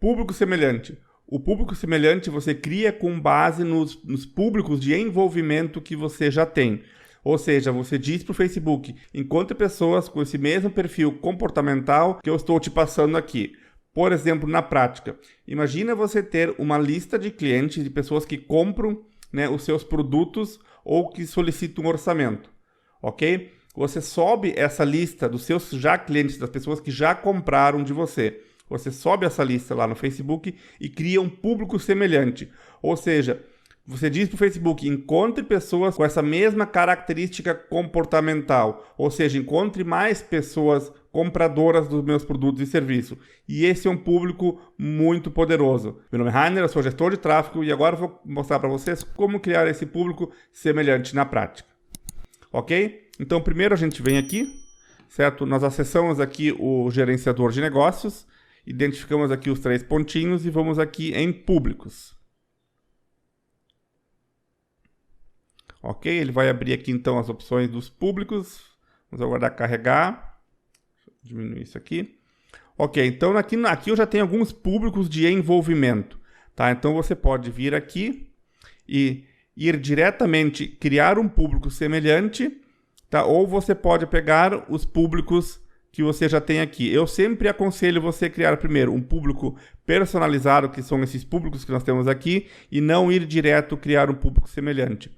Público semelhante. O público semelhante você cria com base nos públicos de envolvimento que você já tem. Ou seja, você diz para o Facebook, encontre pessoas com esse mesmo perfil comportamental que eu estou te passando aqui. Por exemplo, na prática, imagina você ter uma lista de clientes, de pessoas que compram, né, os seus produtos ou que solicitam um orçamento, ok? Você sobe essa lista dos seus já clientes, das pessoas que já compraram de você. Você sobe essa lista lá no Facebook e cria um público semelhante. Ou seja, você diz para o Facebook, encontre pessoas com essa mesma característica comportamental. Ou seja, encontre mais pessoas compradoras dos meus produtos e serviços. E esse é um público muito poderoso. Meu nome é Rainer, eu sou gestor de tráfego e agora eu vou mostrar para vocês como criar esse público semelhante na prática. Ok? Então, primeiro a gente vem aqui, certo? Nós acessamos aqui o gerenciador de negócios, identificamos aqui os 3 pontinhos e vamos aqui em públicos. Ok, ele vai abrir aqui então as opções dos públicos. Vamos aguardar carregar. Deixa eu diminuir isso aqui. Ok, então aqui eu já tenho alguns públicos de envolvimento. Tá? Então você pode vir aqui e ir diretamente criar um público semelhante. Tá? Ou você pode pegar os públicos que você já tem aqui. Eu sempre aconselho você criar primeiro um público personalizado, que são esses públicos que nós temos aqui, e não ir direto criar um público semelhante.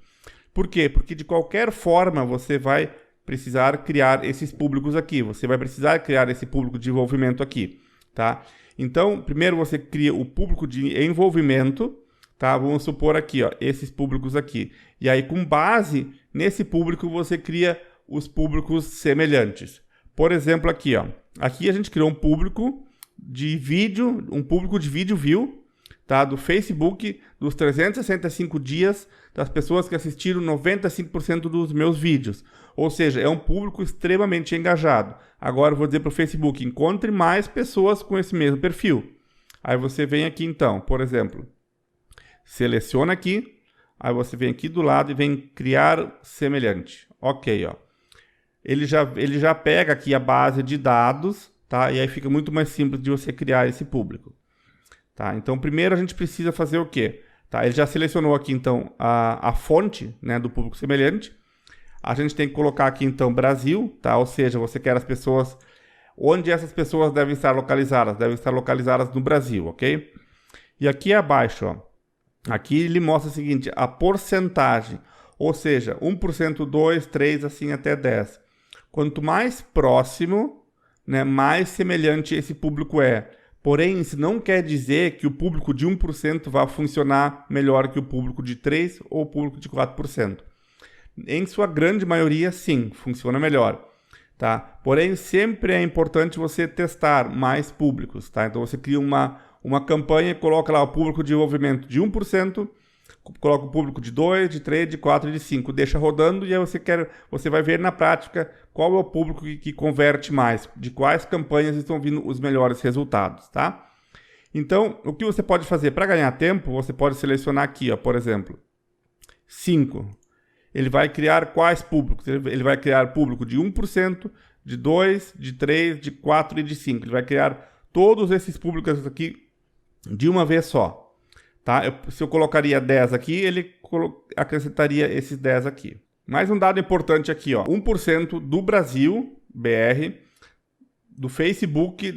Por quê? Porque de qualquer forma você vai precisar criar esses públicos aqui. Você vai precisar criar esse público de envolvimento aqui, tá? Então, primeiro você cria o público de envolvimento, tá? Vamos supor aqui, ó, esses públicos aqui. E aí, com base nesse público, você cria os públicos semelhantes. Por exemplo, aqui, ó. Aqui a gente criou um público de vídeo, view, tá? Do Facebook, dos 365 dias das pessoas que assistiram 95% dos meus vídeos. Ou seja, é um público extremamente engajado. Agora eu vou dizer para o Facebook, encontre mais pessoas com esse mesmo perfil. Aí você vem aqui então, por exemplo, seleciona aqui, aí você vem aqui do lado e vem criar semelhante. Ok, ó. Ele já pega aqui a base de dados, tá? E aí fica muito mais simples de você criar esse público. Tá? Então, primeiro a gente precisa fazer o quê? Tá? Ele já selecionou aqui, então, a fonte, né, do público semelhante. A gente tem que colocar aqui, então, Brasil, tá? Ou seja, você quer as pessoas... Onde essas pessoas devem estar localizadas? Devem estar localizadas no Brasil, ok? E aqui abaixo, ó, aqui ele mostra o seguinte, a porcentagem. Ou seja, 1%, 2%, 3%, assim até 10%. Quanto mais próximo, né, mais semelhante esse público é. Porém, isso não quer dizer que o público de 1% vai funcionar melhor que o público de 3% ou o público de 4%. Em sua grande maioria, sim, funciona melhor. Tá? Porém, sempre é importante você testar mais públicos. Tá? Então, você cria uma campanha e coloca lá o público de envolvimento de 1%, coloca o público de 2%, de 3%, de 4% e de 5%. Deixa rodando e aí você vai ver na prática qual é o público que converte mais, de quais campanhas estão vindo os melhores resultados, tá? Então, o que você pode fazer para ganhar tempo, você pode selecionar aqui, ó, por exemplo, 5. Ele vai criar quais públicos? Ele vai criar público de 1%, de 2%, de 3%, de 4% e de 5%. Ele vai criar todos esses públicos aqui de uma vez só. Tá? Se eu colocaria 10 aqui, ele acrescentaria esses 10 aqui. Mais um dado importante aqui, ó. 1% do Brasil, BR, do Facebook,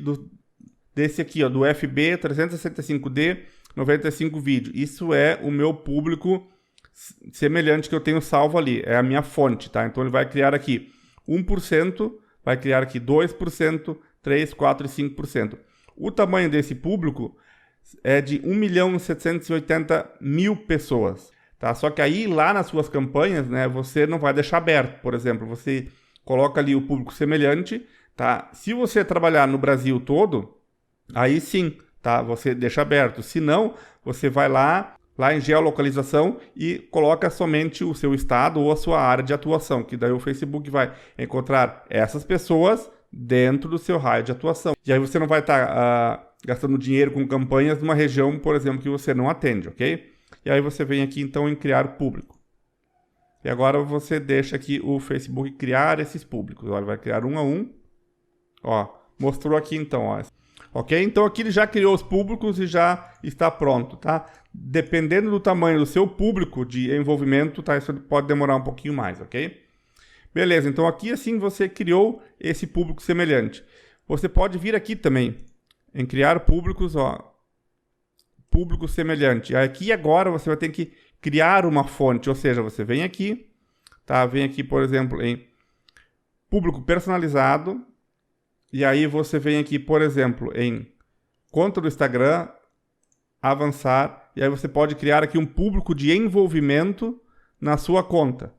desse aqui, ó, do FB 365D 95 vídeo. Isso é o meu público semelhante que eu tenho salvo ali. É a minha fonte, tá? Então ele vai criar aqui 1%, vai criar aqui 2%, 3%, 4% e 5%. O tamanho desse público é de 1.780.000 pessoas, tá? Só que aí, lá nas suas campanhas, né, você não vai deixar aberto. Por exemplo, você coloca ali o público semelhante, tá? Se você trabalhar no Brasil todo, aí sim, tá? Você deixa aberto. Se não, você vai lá em geolocalização e coloca somente o seu estado ou a sua área de atuação, que daí o Facebook vai encontrar essas pessoas dentro do seu raio de atuação. E aí você não vai estar gastando dinheiro com campanhas numa região, por exemplo, que você não atende, ok? E aí você vem aqui, então, em criar público. E agora você deixa aqui o Facebook criar esses públicos. Olha, vai criar um a um. Ó, mostrou aqui, então, ó. ok? Então aqui ele já criou os públicos e já está pronto, tá? Dependendo do tamanho do seu público de envolvimento, tá? Isso pode demorar um pouquinho mais, ok? Beleza, então aqui assim você criou esse público semelhante. Você pode vir aqui também em criar públicos, ó, público semelhante. Aqui agora você vai ter que criar uma fonte, ou seja, você vem aqui, tá? Vem aqui, por exemplo, em público personalizado, e aí você vem aqui, por exemplo, em conta do Instagram, avançar, e aí você pode criar aqui um público de envolvimento na sua conta,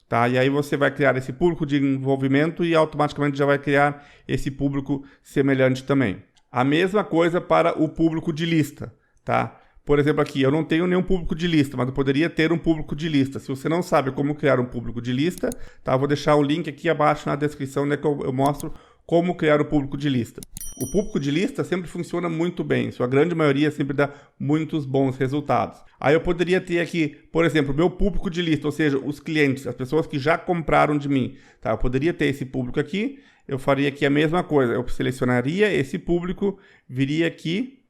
tá? E aí você vai criar esse público de envolvimento e automaticamente já vai criar esse público semelhante também. A mesma coisa para o público de lista, tá? Por exemplo, aqui, eu não tenho nenhum público de lista, mas eu poderia ter um público de lista. Se você não sabe como criar um público de lista, tá? Eu vou deixar o link aqui abaixo na descrição, né, que eu mostro como criar o público de lista. O público de lista sempre funciona muito bem, sua grande maioria sempre dá muitos bons resultados. Aí eu poderia ter aqui, por exemplo, meu público de lista, ou seja, os clientes, as pessoas que já compraram de mim, tá? Eu poderia ter esse público aqui, eu faria aqui a mesma coisa, eu selecionaria esse público, viria aqui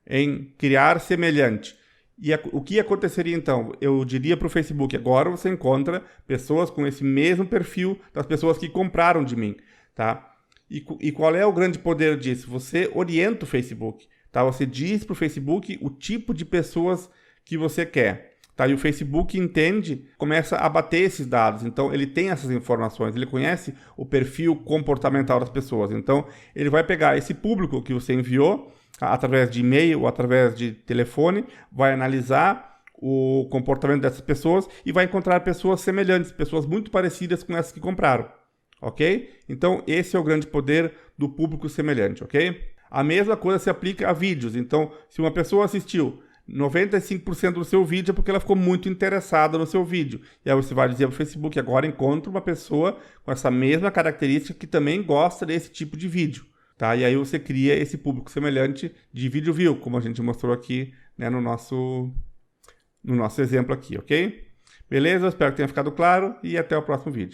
em criar semelhante. E o que aconteceria então? Eu diria para o Facebook, agora você encontra pessoas com esse mesmo perfil das pessoas que compraram de mim, tá? E qual é o grande poder disso? Você orienta o Facebook, tá? Você diz para o Facebook o tipo de pessoas que você quer, tá? E o Facebook entende, começa a bater esses dados, então ele tem essas informações, ele conhece o perfil comportamental das pessoas, então ele vai pegar esse público que você enviou, através de e-mail ou através de telefone, vai analisar o comportamento dessas pessoas e vai encontrar pessoas semelhantes, pessoas muito parecidas com essas que compraram, ok? Então, esse é o grande poder do público semelhante, ok? A mesma coisa se aplica a vídeos. Então, se uma pessoa assistiu 95% do seu vídeo é porque ela ficou muito interessada no seu vídeo. E aí você vai dizer para o Facebook, agora encontra uma pessoa com essa mesma característica que também gosta desse tipo de vídeo. Tá? E aí você cria esse público semelhante de vídeo view, como a gente mostrou aqui, né, no nosso exemplo aqui, ok? Beleza? Eu espero que tenha ficado claro e até o próximo vídeo.